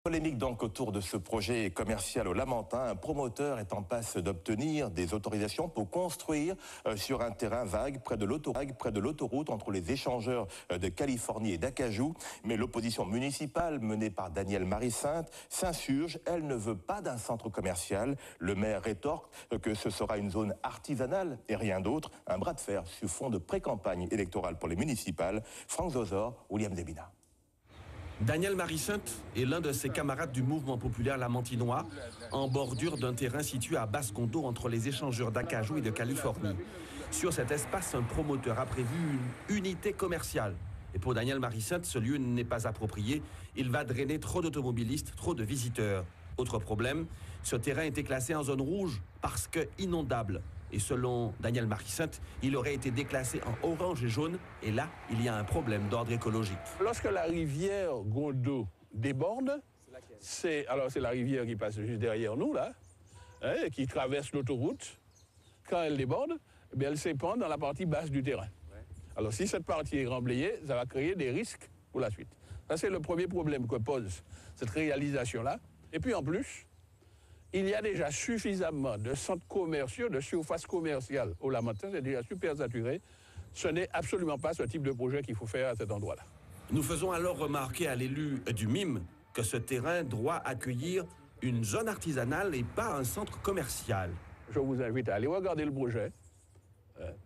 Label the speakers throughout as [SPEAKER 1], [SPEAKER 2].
[SPEAKER 1] Polémique donc autour de ce projet commercial au Lamentin. Un promoteur est en passe d'obtenir des autorisations pour construire sur un terrain vague près de l'autoroute entre les échangeurs de Californie et d'Acajou. Mais l'opposition municipale menée par Danielle Marie-Sainte s'insurge. Elle ne veut pas d'un centre commercial. Le maire rétorque que ce sera une zone artisanale et rien d'autre. Un bras de fer sur fond de pré-campagne électorale pour les municipales. Franck Zozor, William Debina.
[SPEAKER 2] Danielle Marie-Sainte est l'un de ses camarades du mouvement populaire lamantinois, en bordure d'un terrain situé à Basse-Gondo entre les échangeurs d'Acajou et de Californie. Sur cet espace, un promoteur a prévu une unité commerciale. Et pour Danielle Marie-Sainte, ce lieu n'est pas approprié. Il va drainer trop d'automobilistes, trop de visiteurs. Autre problème, ce terrain était classé en zone rouge parce que inondable. Et selon Danielle Marie-Sainte, il aurait été déclassé en orange et jaune. Et là, il y a un problème d'ordre écologique.
[SPEAKER 3] Lorsque la rivière Gondo déborde, c'est la rivière qui passe juste derrière nous, là, qui traverse l'autoroute. Quand elle déborde, eh bien, elle s'épand dans la partie basse du terrain. Alors si cette partie est remblayée, ça va créer des risques pour la suite. Ça, c'est le premier problème que pose cette réalisation-là. Et puis en plus, il y a déjà suffisamment de centres commerciaux, de surfaces commerciales au Lamentin, c'est déjà super saturé. Ce n'est absolument pas ce type de projet qu'il faut faire à cet endroit-là.
[SPEAKER 2] Nous faisons alors remarquer à l'élu du MIM que ce terrain doit accueillir une zone artisanale et pas un centre commercial.
[SPEAKER 3] Je vous invite à aller regarder le projet,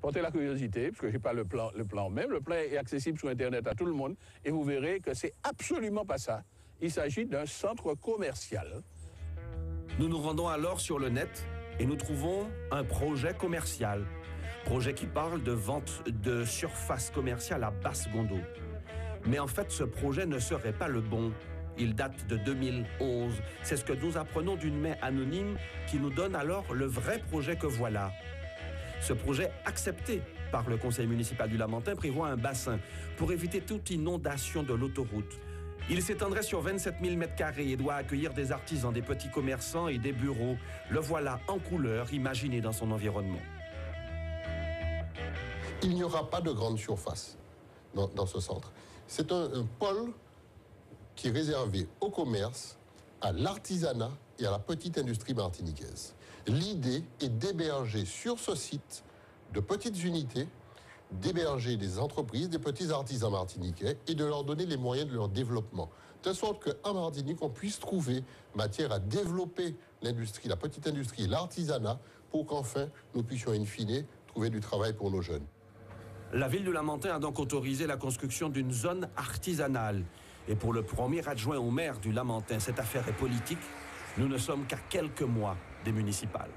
[SPEAKER 3] portez la curiosité, parce que je n'ai pas le plan même. Le plan est accessible sur Internet à tout le monde, et vous verrez que c'est absolument pas ça. Il s'agit d'un centre commercial.
[SPEAKER 2] Nous nous rendons alors sur le net et nous trouvons un projet commercial. Projet qui parle de vente de surface commerciale à Basse-Gondo. Mais en fait, ce projet ne serait pas le bon. Il date de 2011. C'est ce que nous apprenons d'une main anonyme qui nous donne alors le vrai projet que voilà. Ce projet accepté par le conseil municipal du Lamentin prévoit un bassin pour éviter toute inondation de l'autoroute. Il s'étendrait sur 27 000 m² et doit accueillir des artisans, des petits commerçants et des bureaux. Le voilà en couleur, imaginé dans son environnement.
[SPEAKER 4] Il n'y aura pas de grande surface dans ce centre. C'est un pôle qui est réservé au commerce, à l'artisanat et à la petite industrie martiniquaise. L'idée est d'héberger sur ce site de petites unités, d'héberger des entreprises, des petits artisans martiniquais et de leur donner les moyens de leur développement. De sorte qu'en Martinique, on puisse trouver matière à développer l'industrie, la petite industrie, l'artisanat, pour qu'enfin, nous puissions in fine trouver du travail pour nos jeunes.
[SPEAKER 2] La ville de Lamentin a donc autorisé la construction d'une zone artisanale. Et pour le premier adjoint au maire du Lamentin, cette affaire est politique. Nous ne sommes qu'à quelques mois des municipales.